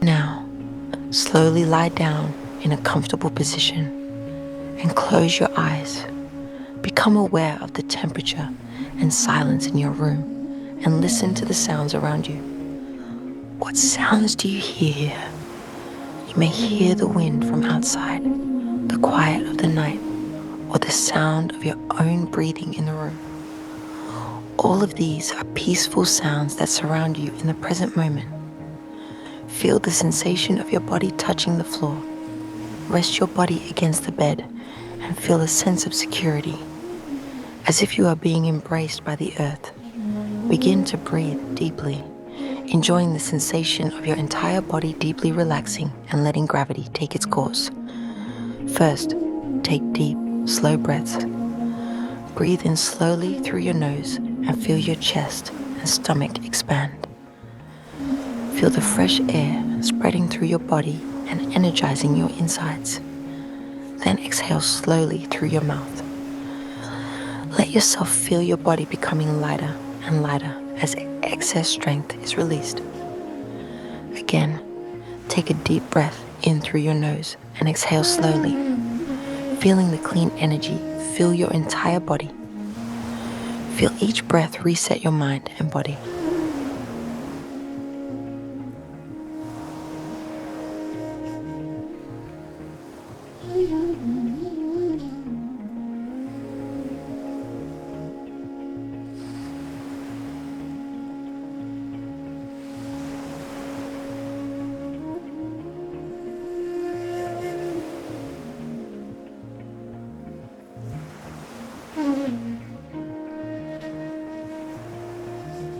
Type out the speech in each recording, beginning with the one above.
Now, slowly lie down in a comfortable position and close your eyes. Become aware of the temperature and silence in your room and listen to the sounds around you. What sounds do you hear? You may hear the wind from outside, the quiet of the night, or the sound of your own breathing in the room. All of these are peaceful sounds that surround you in the present moment. Feel the sensation of your body touching the floor. Rest your body against the bed and feel a sense of security, as if you are being embraced by the earth. Begin to breathe deeply, enjoying the sensation of your entire body deeply relaxing and letting gravity take its course. First, take deep, slow breaths. Breathe in slowly through your nose and feel your chest and stomach expand. Feel the fresh air spreading through your body and energizing your insides. Then exhale slowly through your mouth. Let yourself feel your body becoming lighter and lighter as excess strength is released. Again, take a deep breath in through your nose and exhale slowly, feeling the clean energy fill your entire body. Feel each breath reset your mind and body.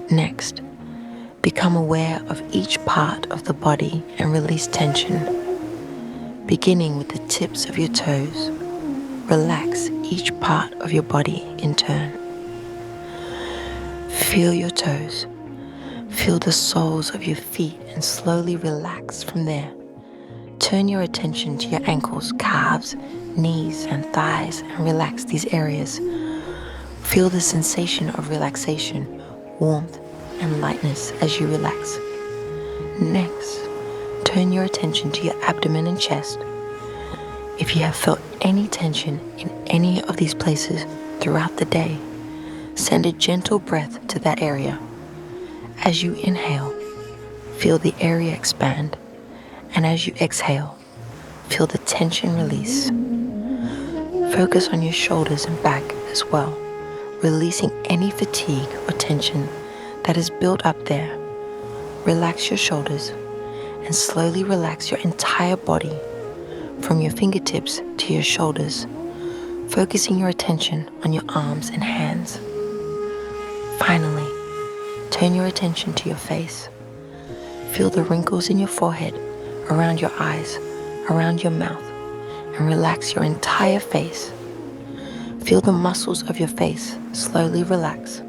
Next, become aware of each part of the body and release tension. Beginning with the tips of your toes, relax each part of your body in turn. Feel your toes. Feel the soles of your feet and slowly relax from there. Turn your attention to your ankles, calves, knees, and thighs and relax these areas. Feel the sensation of relaxation, warmth, and lightness as you relax. Next, turn your attention to your abdomen and chest. If you have felt any tension in any of these places throughout the day, send a gentle breath to that area. As you inhale, feel the area expand, and as you exhale, feel the tension release. Focus on your shoulders and back as well, releasing any fatigue or tension that is built up there. Relax your shoulders and slowly relax your entire body from your fingertips to your shoulders, focusing your attention on your arms and hands. Finally, turn your attention to your face. Feel the wrinkles in your forehead, around your eyes, around your mouth, and relax your entire face. Feel the muscles of your face slowly relax.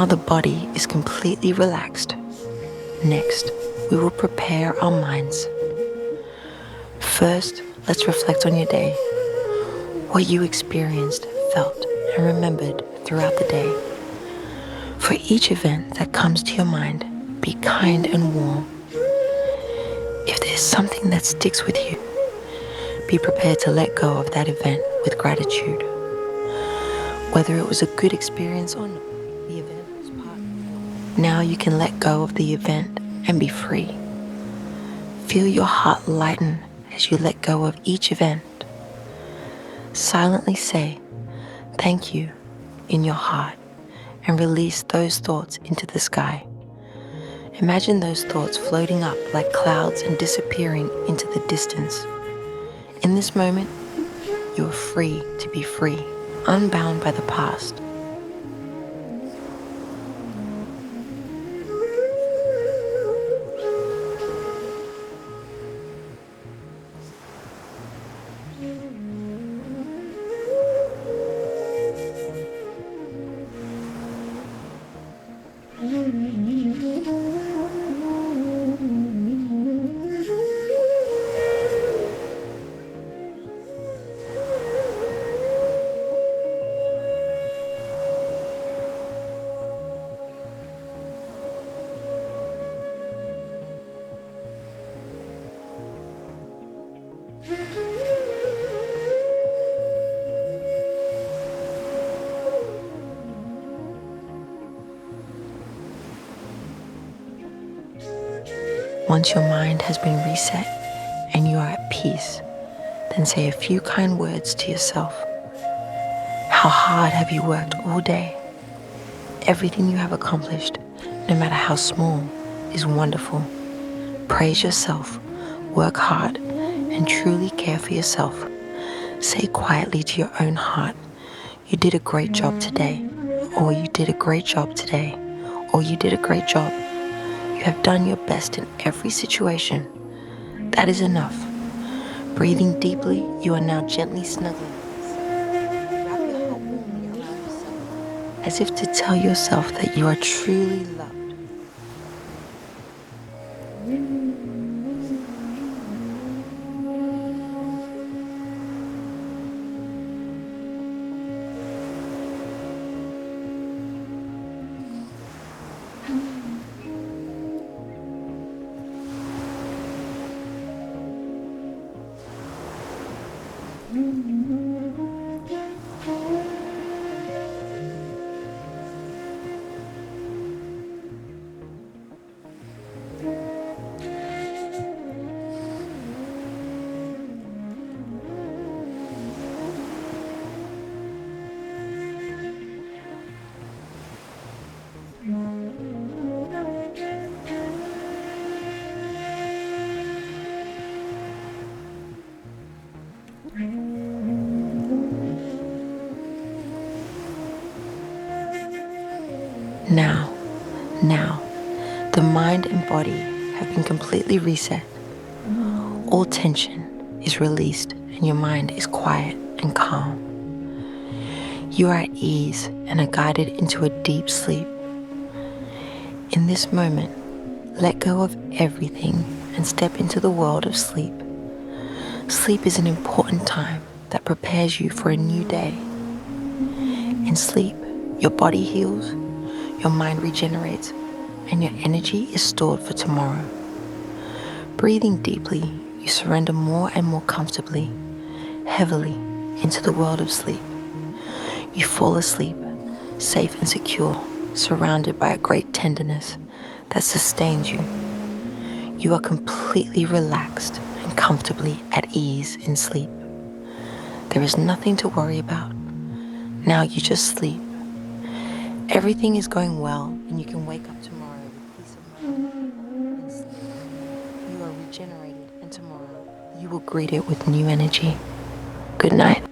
Now the body is completely relaxed. Next, we will prepare our minds. First, let's reflect on your day, what you experienced, felt, and remembered throughout the day. For each event that comes to your mind, be kind and warm. If there's something that sticks with you, be prepared to let go of that event with gratitude. Whether it was a good experience or not, the event was part of it. Now you can let go of the event and be free. Feel your heart lighten as you let go of each event. Silently say, "Thank you," in your heart, and release those thoughts into the sky. Imagine those thoughts floating up like clouds and disappearing into the distance. In this moment, you are free to be free, unbound by the past. Once your mind has been reset and you are at peace, then say a few kind words to yourself. How hard have you worked all day? Everything you have accomplished, no matter how small, is wonderful. Praise yourself, work hard, and truly care for yourself. Say quietly to your own heart, "You did a great job today," or "You did a great job today," or "You did a great job." You have done your best in every situation. That is enough. Breathing deeply, you are now gently snuggling. Wrap your heart warmly around yourself, as if to tell yourself that you are truly loved. Now, the mind and body have been completely reset. All tension is released and your mind is quiet and calm. You are at ease and are guided into a deep sleep. In this moment, let go of everything and step into the world of sleep. Sleep is an important time that prepares you for a new day. In sleep, your body heals, your mind regenerates, and your energy is stored for tomorrow. Breathing deeply, you surrender more and more comfortably, heavily, into the world of sleep. You fall asleep, safe and secure, surrounded by a great tenderness that sustains you. You are completely relaxed and comfortably at ease in sleep. There is nothing to worry about. Now you just sleep. Everything is going well, and you can wake up tomorrow with peace of mind and sleep. You are regenerated, and tomorrow you will greet it with new energy. Good night.